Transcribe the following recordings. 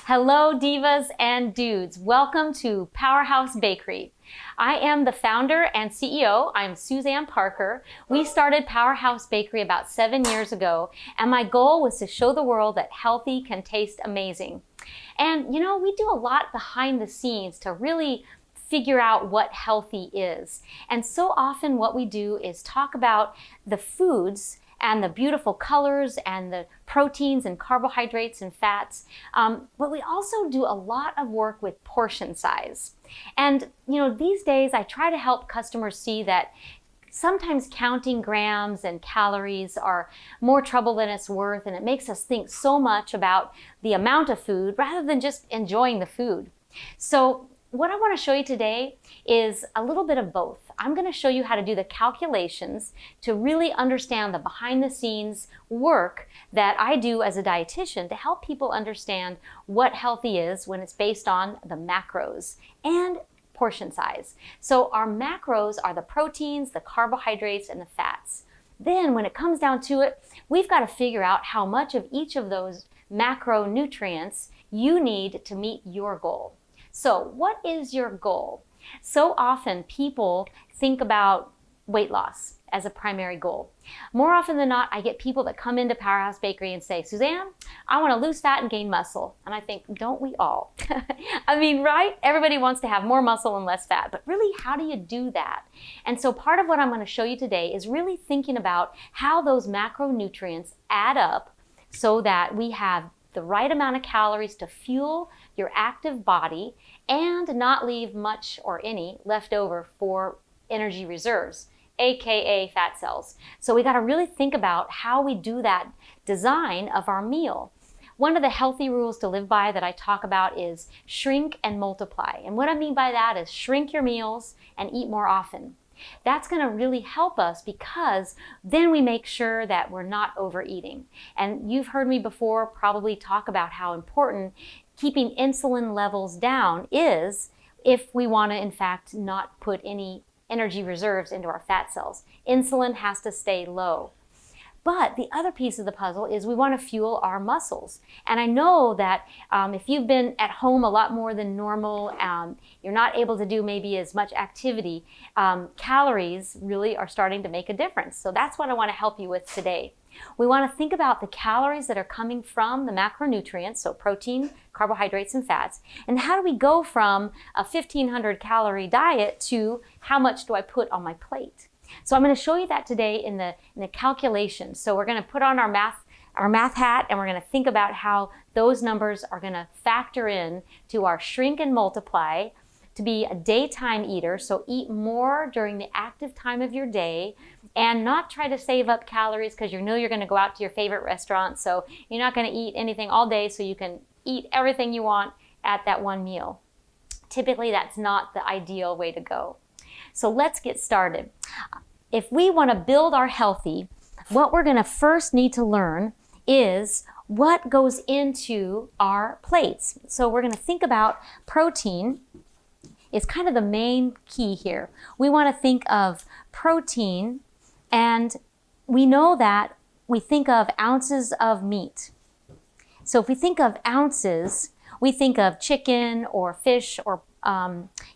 Hello, divas and dudes. Welcome to Powerhouse Bakery. I am the founder and CEO. I'm Suzanne Parker. We started Powerhouse Bakery about 7 years ago, and my goal was to show the world that healthy can taste amazing. And you know, we do a lot behind the scenes to really figure out what healthy is. And so often what we do is talk about the foods and the beautiful colors and the proteins and carbohydrates and fats. But we also do a lot of work with portion size. And you know, these days I try to help customers see that sometimes counting grams and calories are more trouble than it's worth, and it makes us think so much about the amount of food rather than just enjoying the food. So what I want to show you today is a little bit of both. I'm going to show you how to do the calculations to really understand the behind the scenes work that I do as a dietitian to help people understand what healthy is when it's based on the macros and portion size. So our macros are the proteins, the carbohydrates, and the fats. Then when it comes down to it, we've got to figure out how much of each of those macronutrients you need to meet your goal. So what is your goal? So often people think about weight loss as a primary goal. More often than not, I get people that come into Powerhouse Bakery and say, Suzanne, I want to lose fat and gain muscle. And I think, don't we all? I mean, right? Everybody wants to have more muscle and less fat, but really, how do you do that? And so part of what I'm going to show you today is really thinking about how those macronutrients add up so that we have the right amount of calories to fuel your active body and not leave much or any left over for energy reserves, aka fat cells. So we got to really think about how we do that design of our meal. One of the healthy rules to live by that I talk about is shrink and multiply. And what I mean by that is shrink your meals and eat more often. That's going to really help us because then we make sure that we're not overeating. And you've heard me before probably talk about how important keeping insulin levels down is if we want to, in fact, not put any energy reserves into our fat cells. Insulin has to stay low. But the other piece of the puzzle is we want to fuel our muscles. And I know that if you've been at home a lot more than normal, you're not able to do maybe as much activity, calories really are starting to make a difference. So that's what I want to help you with today. We want to think about the calories that are coming from the macronutrients, so protein, carbohydrates, and fats, and how do we go from a 1,500 calorie diet to how much do I put on my plate? So I'm going to show you that today in the calculation. So we're going to put on our math hat, and we're going to think about how those numbers are going to factor in to our shrink and multiply to be a daytime eater. So eat more during the active time of your day and not try to save up calories because you know you're going to go out to your favorite restaurant. So you're not going to eat anything all day so you can eat everything you want at that one meal. Typically, that's not the ideal way to go. So let's get started. If we want to build our healthy, what we're going to first need to learn is what goes into our plates. So we're going to think about protein is kind of the main key here. We want to think of protein, and we know that we think of ounces of meat. So if we think of ounces, we think of chicken or fish or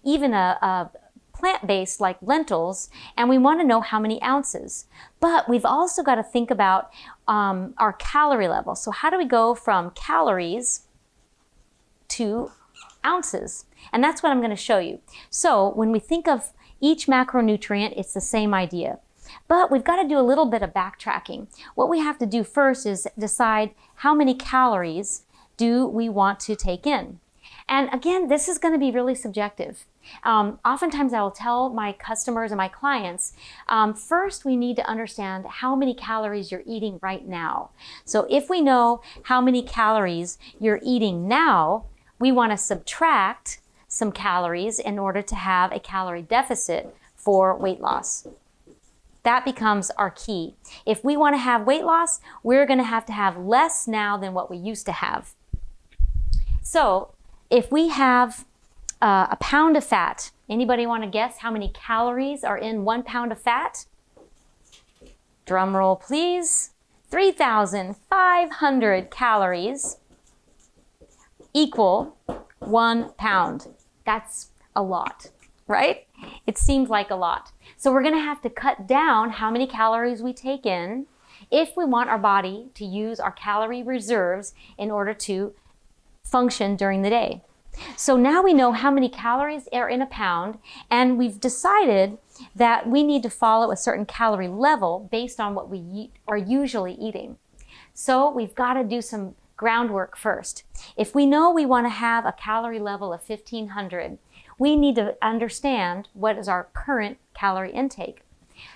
even a plant-based like lentils, and we want to know how many ounces. But we've also got to think about our calorie level. So how do we go from calories to ounces? And that's what I'm going to show you. So when we think of each macronutrient, it's the same idea. But we've got to do a little bit of backtracking. What we have to do first is decide how many calories do we want to take in. And again, this is going to be really subjective. Oftentimes I will tell my customers and my clients, first we need to understand how many calories you're eating right now. So if we know how many calories you're eating now, we want to subtract some calories in order to have a calorie deficit for weight loss. That becomes our key. If we want to have weight loss, we're going to have less now than what we used to have. So if we have a pound of fat, anybody want to guess how many calories are in 1 pound of fat? drum roll please, 3,500 calories equal 1 pound. That's a lot, right? It seems like a lot. So we're gonna have to cut down how many calories we take in if we want our body to use our calorie reserves in order to function during the day. So now we know how many calories are in a pound, and we've decided that we need to follow a certain calorie level based on what we are usually eating. So we've got to do some groundwork first. If we know we want to have a calorie level of 1,500, we need to understand what is our current calorie intake.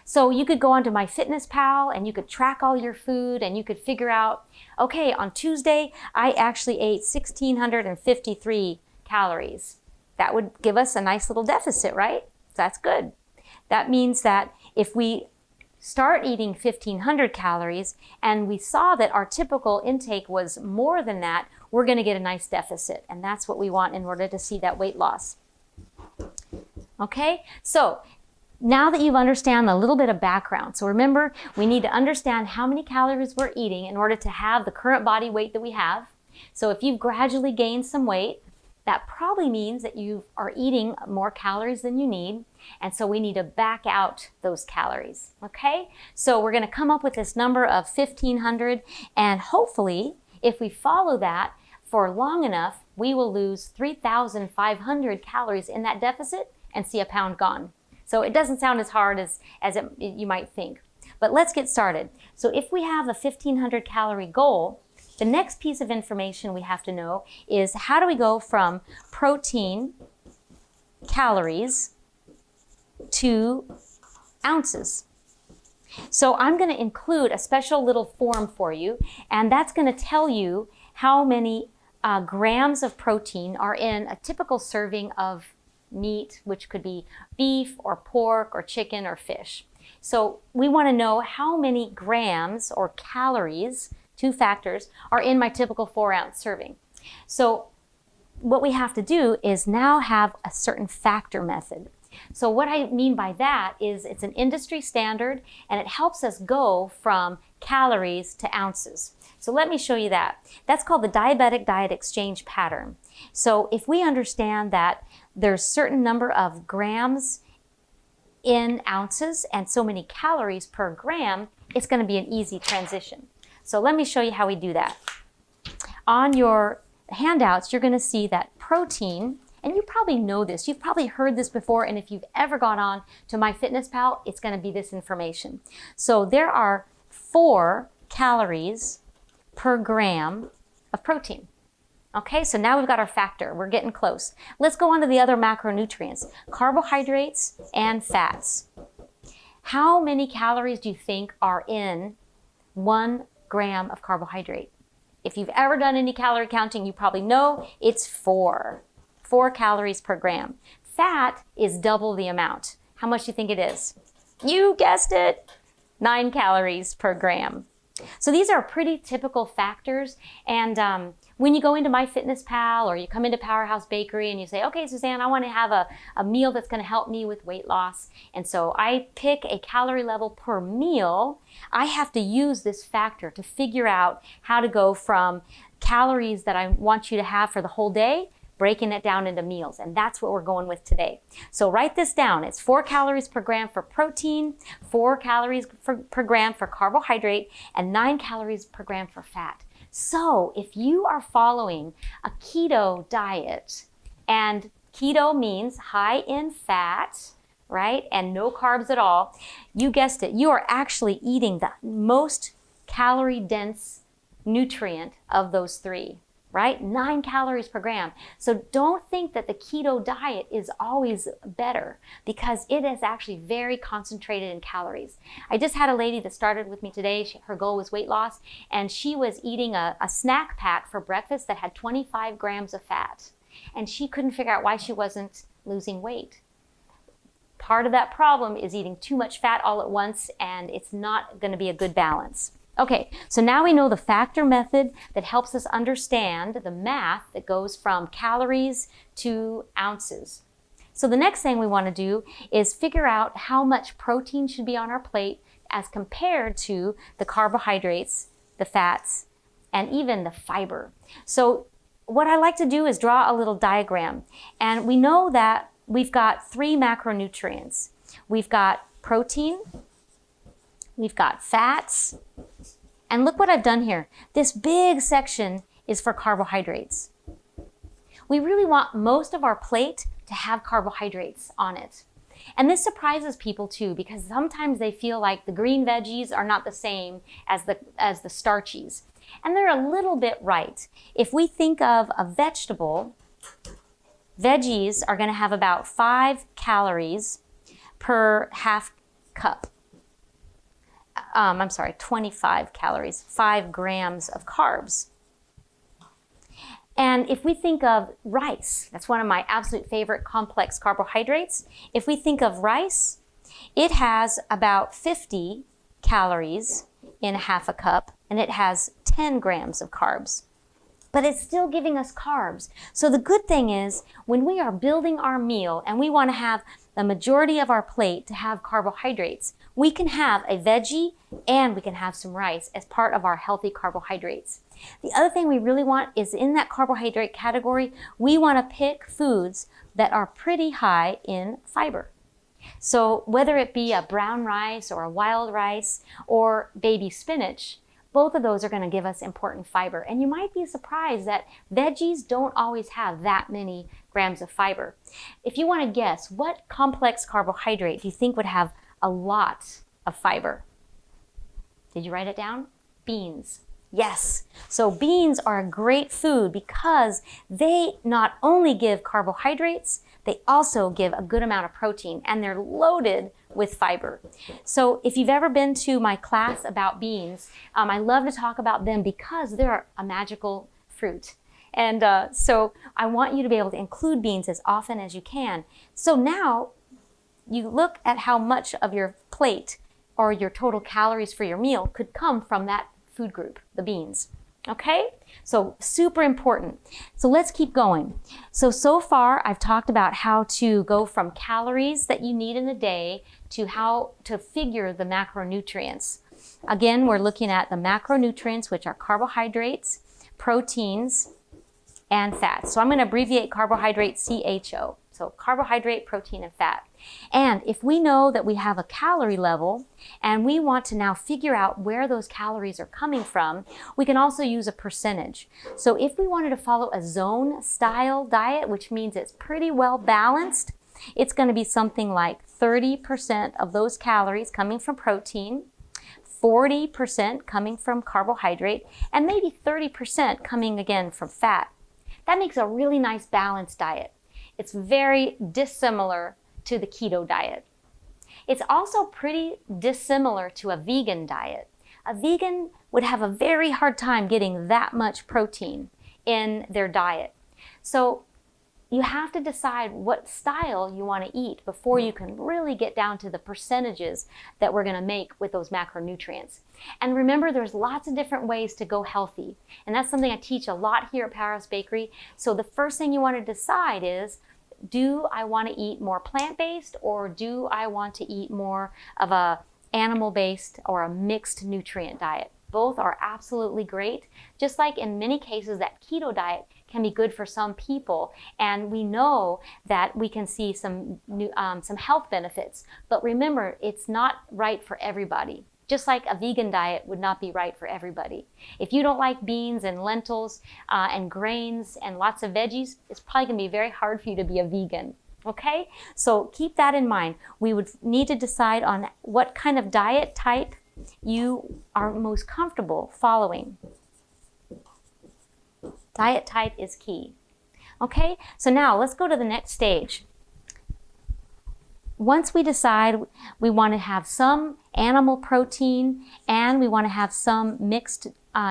So you could go onto MyFitnessPal and you could track all your food and you could figure out, okay, on Tuesday, I actually ate 1,653 calories. That would give us a nice little deficit, right? That's good. That means that if we start eating 1,500 calories and we saw that our typical intake was more than that, we're going to get a nice deficit. And that's what we want in order to see that weight loss. Okay, so now that you've understand a little bit of background, so remember, we need to understand how many calories we're eating in order to have the current body weight that we have. So if you've gradually gained some weight, that probably means that you are eating more calories than you need. And so we need to back out those calories, okay? So we're gonna come up with this number of 1,500, and hopefully, if we follow that for long enough, we will lose 3,500 calories in that deficit and see a pound gone. So it doesn't sound as hard as you might think. But let's get started. So if we have a 1,500 calorie goal, the next piece of information we have to know is how do we go from protein, calories, to ounces. So I'm going to include a special little form for you, and that's going to tell you how many grams of protein are in a typical serving of meat, which could be beef or pork or chicken or fish. So we want to know how many grams or calories, two factors, are in my typical 4-ounce serving. So what we have to do is now have a certain factor method. So what I mean by that is it's an industry standard and it helps us go from calories to ounces. So let me show you that. That's called the diabetic diet exchange pattern. So if we understand that there's a certain number of grams in ounces and so many calories per gram, it's going to be an easy transition. So let me show you how we do that. On your handouts, you're going to see that protein, and you probably know this, you've probably heard this before, and if you've ever gone on to MyFitnessPal, it's going to be this information. So there are 4 calories per gram of protein. Okay, so now we've got our factor. We're getting close. Let's go on to the other macronutrients, carbohydrates and fats. How many calories do you think are in 1 gram of carbohydrate? If you've ever done any calorie counting, you probably know it's 4 calories per gram. Fat is double the amount. How much do you think it is? You guessed it, 9 calories per gram. So these are pretty typical factors, and when you go into MyFitnessPal or you come into Powerhouse Bakery and you say, okay, Suzanne, I want to have a meal that's going to help me with weight loss, and so I pick a calorie level per meal, I have to use this factor to figure out how to go from calories that I want you to have for the whole day, breaking it down into meals, and that's what we're going with today. So write this down. It's 4 calories per gram for protein, 4 calories per gram for carbohydrate, and 9 calories per gram for fat. So if you are following a keto diet, and keto means high in fat, right, and no carbs at all, you guessed it, you are actually eating the most calorie dense nutrient of those 3. Right? 9 calories per gram. So don't think that the keto diet is always better, because it is actually very concentrated in calories. I just had a lady that started with me today. Her goal was weight loss, and she was eating a snack pack for breakfast that had 25 grams of fat. And she couldn't figure out why she wasn't losing weight. Part of that problem is eating too much fat all at once, and it's not going to be a good balance. Okay, so now we know the factor method that helps us understand the math that goes from calories to ounces. So the next thing we want to do is figure out how much protein should be on our plate as compared to the carbohydrates, the fats, and even the fiber. So what I like to do is draw a little diagram. And we know that we've got 3 macronutrients. We've got protein, we've got fats, and look what I've done here. This big section is for carbohydrates. We really want most of our plate to have carbohydrates on it. And this surprises people too, because sometimes they feel like the green veggies are not the same as the starchies. And they're a little bit right. If we think of a vegetable, veggies are going to have about 5 calories per half cup. 25 calories, 5 grams of carbs. And if we think of rice, that's one of my absolute favorite complex carbohydrates. If we think of rice, it has about 50 calories in half a cup, and it has 10 grams of carbs. But it's still giving us carbs. So the good thing is, when we are building our meal and we want to have the majority of our plate to have carbohydrates, we can have a veggie and we can have some rice as part of our healthy carbohydrates. The other thing we really want is, in that carbohydrate category, we want to pick foods that are pretty high in fiber. So whether it be a brown rice or a wild rice or baby spinach, both of those are going to give us important fiber. And you might be surprised that veggies don't always have that many grams of fiber. If you want to guess, what complex carbohydrate do you think would have a lot of fiber? Did you write it down? Beans. Yes. So beans are a great food because they not only give carbohydrates, they also give a good amount of protein, and they're loaded with fiber. So if you've ever been to my class about beans, I love to talk about them because they're a magical fruit. And so I want you to be able to include beans as often as you can. So now you look at how much of your plate or your total calories for your meal could come from that food group, the beans. Okay? So super important. So let's keep going. So far I've talked about how to go from calories that you need in a day to how to figure the macronutrients. Again, we're looking at the macronutrients, which are carbohydrates, proteins, and fats. So I'm going to abbreviate carbohydrate CHO. So carbohydrate, protein, and fat. And if we know that we have a calorie level and we want to now figure out where those calories are coming from, we can also use a percentage. So if we wanted to follow a zone style diet, which means it's pretty well balanced, it's going to be something like 30% of those calories coming from protein, 40% coming from carbohydrate, and maybe 30% coming again from fat. That makes a really nice balanced diet. It's very dissimilar to the keto diet. It's also pretty dissimilar to a vegan diet. A vegan would have a very hard time getting that much protein in their diet. So you have to decide what style you want to eat before you can really get down to the percentages that we're going to make with those macronutrients. And remember, there's lots of different ways to go healthy. And that's something I teach a lot here at Powerhouse Bakery. So the first thing you want to decide is, do I want to eat more plant-based, or do I want to eat more of a animal-based or a mixed nutrient diet? Both are absolutely great. Just like in many cases, that keto diet can be good for some people, and we know that we can see some health benefits. But remember, it's not right for everybody. Just like a vegan diet would not be right for everybody. If you don't like beans and lentils and grains and lots of veggies, it's probably going to be very hard for you to be a vegan. Okay? So keep that in mind. We would need to decide on what kind of diet type you are most comfortable following. Diet type is key. Okay? So now let's go to the next stage. Once we decide we want to have some animal protein and we want to have some mixed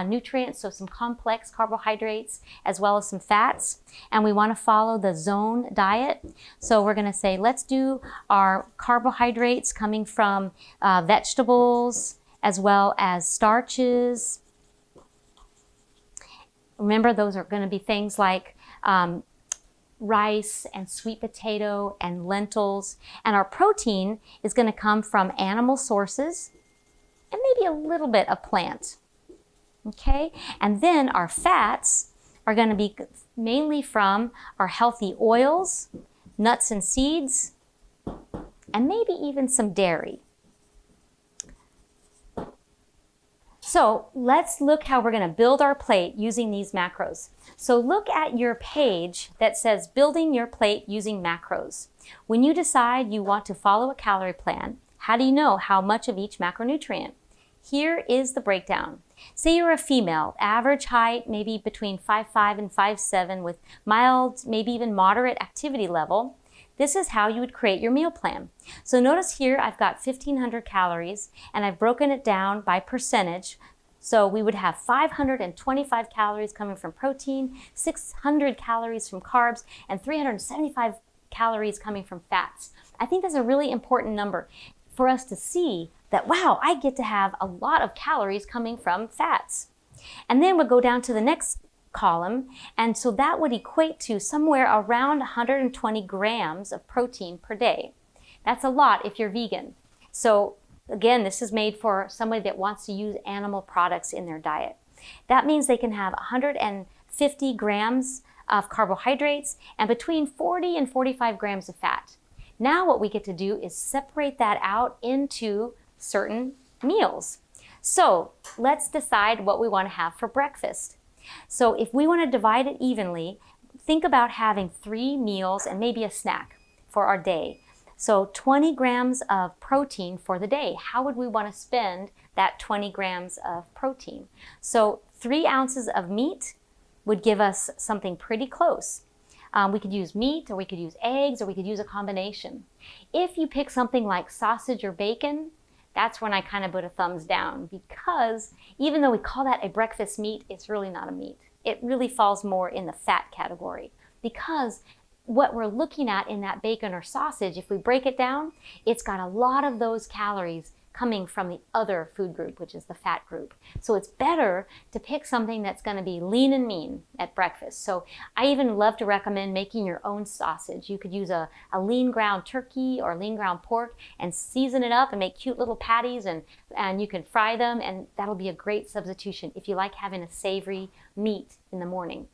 nutrients, so some complex carbohydrates as well as some fats, and we want to follow the zone diet. So we're going to say, let's do our carbohydrates coming from vegetables as well as starches. Remember, those are going to be things like rice and sweet potato and lentils. And our protein is going to come from animal sources. and maybe a little bit of plant. Okay, and then our fats are going to be mainly from our healthy oils, nuts and seeds, and maybe even some dairy. So let's look how we're going to build our plate using these macros. So look at your page that says building your plate using macros. When you decide you want to follow a calorie plan, how do you know how much of each macronutrient? Here is the breakdown. Say you're a female, average height maybe between 5'5" and 5'7", with mild, maybe even moderate activity level. This is how you would create your meal plan. So notice here I've got 1,500 calories and I've broken it down by percentage. So we would have 525 calories coming from protein, 600 calories from carbs, and 375 calories coming from fats. I think that's a really important number for us to see that, wow, I get to have a lot of calories coming from fats. And then we'll go down to the next column, and so that would equate to somewhere around 120 grams of protein per day. That's a lot if you're vegan. So again, this is made for somebody that wants to use animal products in their diet. That means they can have 150 grams of carbohydrates and between 40 and 45 grams of fat. Now what we get to do is separate that out into certain meals. So let's decide what we want to have for breakfast. So if we want to divide it evenly, think about having 3 meals and maybe a snack for our day. So 20 grams of protein for the day. How would we want to spend that 20 grams of protein? So 3 ounces of meat would give us something pretty close. We could use meat, or we could use eggs, or we could use a combination. If you pick something like sausage or bacon, that's when I kind of put a thumbs down, because even though we call that a breakfast meat, it's really not a meat. It really falls more in the fat category, because what we're looking at in that bacon or sausage, if we break it down, it's got a lot of those calories coming from the other food group, which is the fat group. So it's better to pick something that's going to be lean and mean at breakfast. So I even love to recommend making your own sausage. You could use a lean ground turkey or lean ground pork and season it up and make cute little patties, and you can fry them, and that'll be a great substitution if you like having a savory meat in the morning.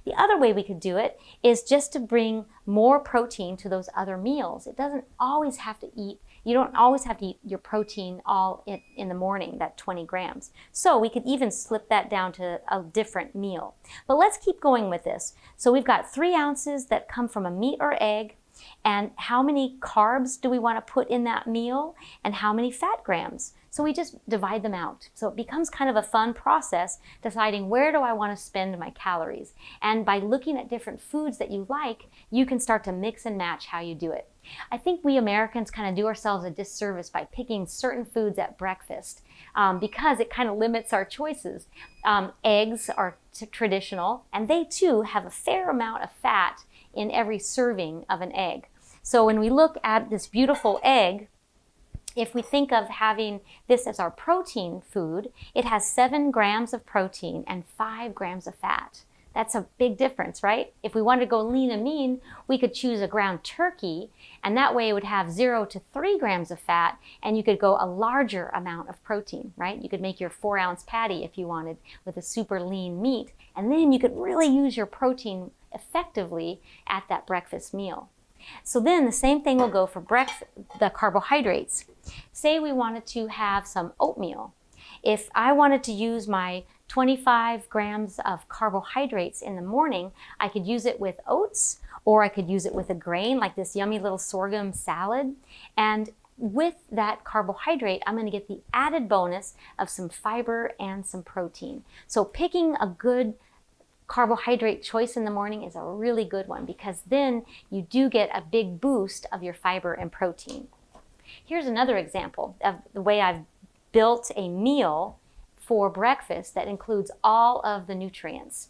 The other way we could do it is just to bring more protein to those other meals. It doesn't always have to eat, you don't always have to eat your protein all in the morning, that 20 grams. So we could even slip that down to a different meal. But let's keep going with this. So we've got 3 ounces that come from a meat or egg, and how many carbs do we want to put in that meal, and how many fat grams? So we just divide them out. So it becomes kind of a fun process deciding where do I want to spend my calories. And by looking at different foods that you like, you can start to mix and match how you do it. I think we Americans kind of do ourselves a disservice by picking certain foods at breakfast because it kind of limits our choices. Eggs are traditional, and they too have a fair amount of fat in every serving of an egg. So when we look at this beautiful egg, if we think of having this as our protein food, it has 7 grams of protein and 5 grams of fat. That's a big difference, right? If we wanted to go lean and mean, we could choose a ground turkey, and that way it would have 0 to 3 grams of fat, and you could go a larger amount of protein, right? You could make your 4-ounce patty if you wanted with a super lean meat, and then you could really use your protein effectively at that breakfast meal. So then the same thing will go for the carbohydrates. Say we wanted to have some oatmeal. If I wanted to use my 25 grams of carbohydrates in the morning, I could use it with oats, or I could use it with a grain like this yummy little sorghum salad. And with that carbohydrate, I'm going to get the added bonus of some fiber and some protein. So picking a good carbohydrate choice in the morning is a really good one, because then you do get a big boost of your fiber and protein. Here's another example of the way I've built a meal for breakfast that includes all of the nutrients.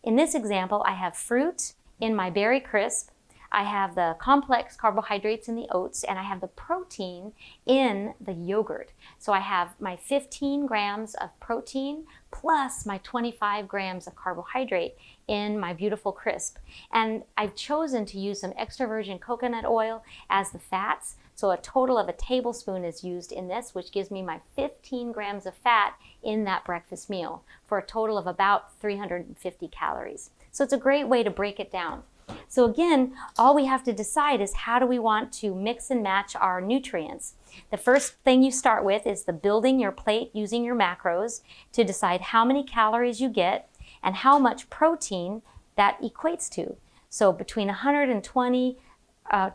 In this example, I have fruit in my berry crisp, I have the complex carbohydrates in the oats, and I have the protein in the yogurt. So I have my 15 grams of protein plus my 25 grams of carbohydrate in my beautiful crisp. And I've chosen to use some extra virgin coconut oil as the fats. So a total of a tablespoon is used in this, which gives me my 15 grams of fat in that breakfast meal for a total of about 350 calories. So it's a great way to break it down. So again, all we have to decide is how do we want to mix and match our nutrients. The first thing you start with is the building your plate using your macros to decide how many calories you get and how much protein that equates to. So between 120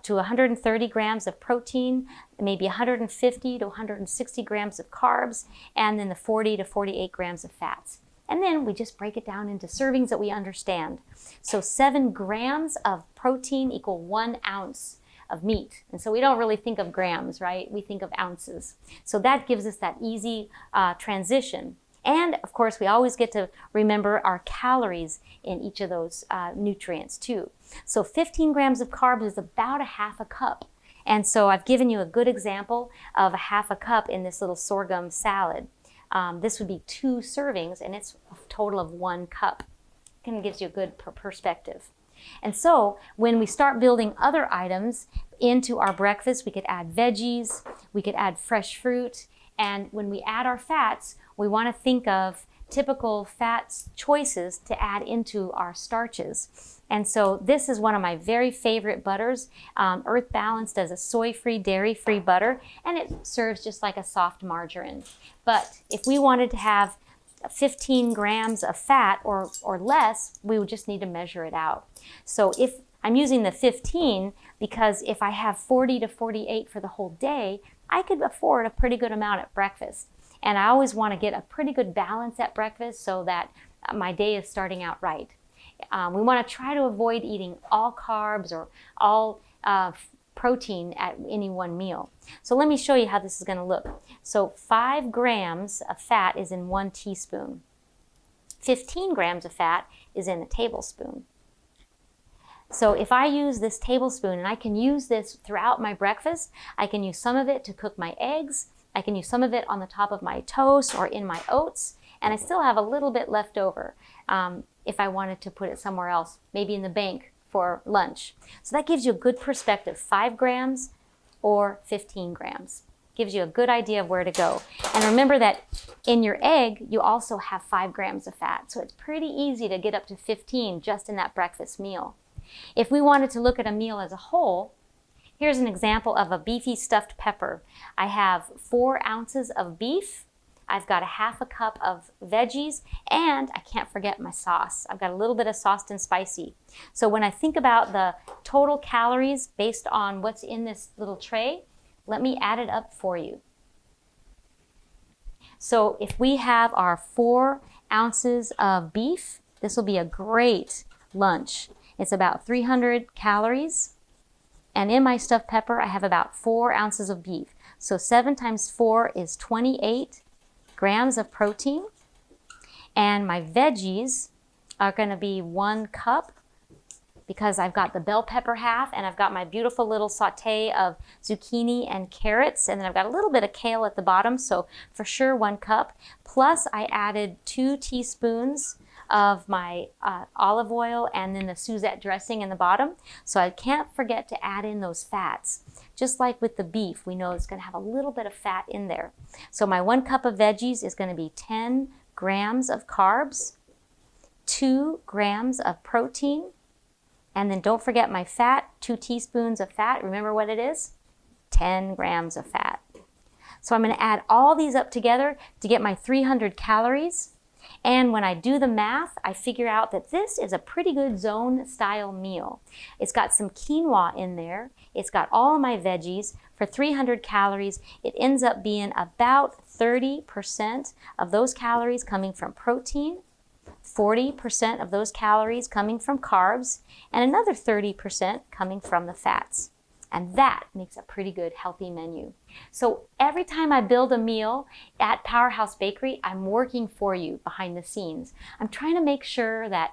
to 130 grams of protein, maybe 150 to 160 grams of carbs, and then the 40 to 48 grams of fats. And then we just break it down into servings that we understand. So 7 grams of protein equal 1 ounce of meat. And so we don't really think of grams, right? We think of ounces. So that gives us that easy transition. And of course, we always get to remember our calories in each of those nutrients too. So 15 grams of carbs is about a half a cup. And so I've given you a good example of a half a cup in this little sorghum salad. This would be 2 servings, and it's a total of 1 cup. It kind of gives you a good perspective. And so when we start building other items into our breakfast, we could add veggies, we could add fresh fruit, and when we add our fats, we want to think of typical fat choices to add into our starches. And so this is one of my very favorite butters. Earth Balance does a soy-free, dairy-free butter, and it serves just like a soft margarine. But if we wanted to have 15 grams of fat or less, we would just need to measure it out. So if I'm using the 15 because if I have 40 to 48 for the whole day, I could afford a pretty good amount at breakfast. And I always want to get a pretty good balance at breakfast so that my day is starting out right. We want to try to avoid eating all carbs or all protein at any one meal. So let me show you how this is going to look. So 5 grams of fat is in 1 teaspoon. 15 grams of fat is in a tablespoon. So if I use this tablespoon, and I can use this throughout my breakfast, I can use some of it to cook my eggs, I can use some of it on the top of my toast or in my oats, and I still have a little bit left over if I wanted to put it somewhere else, maybe in the bank for lunch. So that gives you a good perspective, 5 grams or 15 grams. Gives you a good idea of where to go. And remember that in your egg, you also have 5 grams of fat. So it's pretty easy to get up to 15 just in that breakfast meal. If we wanted to look at a meal as a whole, here's an example of a beefy stuffed pepper. I have 4 ounces of beef. I've got a half a cup of veggies, and I can't forget my sauce. I've got a little bit of sauce and spicy. So when I think about the total calories based on what's in this little tray, let me add it up for you. So if we have our 4 ounces of beef, this will be a great lunch. It's about 300 calories. And in my stuffed pepper, I have about 4 ounces of beef. So 7 times 4 is 28 grams of protein. And my veggies are going to be 1 cup because I've got the bell pepper half and I've got my beautiful little saute of zucchini and carrots. And then I've got a little bit of kale at the bottom. So for sure 1 cup. Plus I added 2 teaspoons of my olive oil and then the Suzette dressing in the bottom. So I can't forget to add in those fats. Just like with the beef, we know it's going to have a little bit of fat in there. So my 1 cup of veggies is going to be 10 grams of carbs, 2 grams of protein, and then don't forget my fat, 2 teaspoons of fat. Remember what it is? 10 grams of fat. So I'm going to add all these up together to get my 300 calories. And when I do the math, I figure out that this is a pretty good zone style meal. It's got some quinoa in there. It's got all of my veggies. For 300 calories, it ends up being about 30% of those calories coming from protein, 40% of those calories coming from carbs, and another 30% coming from the fats. And that makes a pretty good healthy menu. So every time I build a meal at Powerhouse Bakery, I'm working for you behind the scenes. I'm trying to make sure that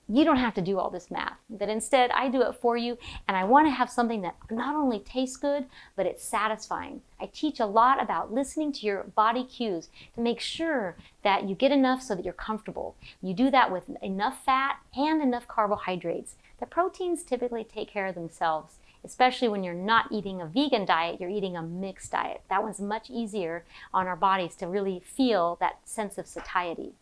you don't have to do all this math, that instead I do it for you, and I want to have something that not only tastes good, but it's satisfying. I teach a lot about listening to your body cues to make sure that you get enough so that you're comfortable. You do that with enough fat and enough carbohydrates. The proteins typically take care of themselves especially when you're not eating a vegan diet, you're eating a mixed diet. That one's much easier on our bodies to really feel that sense of satiety.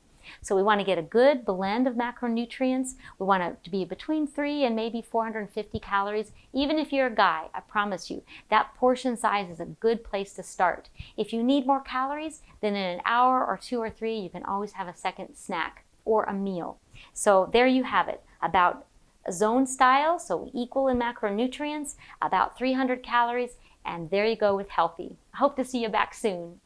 So we want to get a good blend of macronutrients. We want it to be between 3 and maybe 450 calories. Even if you're a guy, I promise you, that portion size is a good place to start. If you need more calories, then in an hour or 2 or 3, you can always have a second snack or a meal. So there you have it, about a zone style, so equal in macronutrients, about 300 calories, and there you go with healthy. I hope to see you back soon.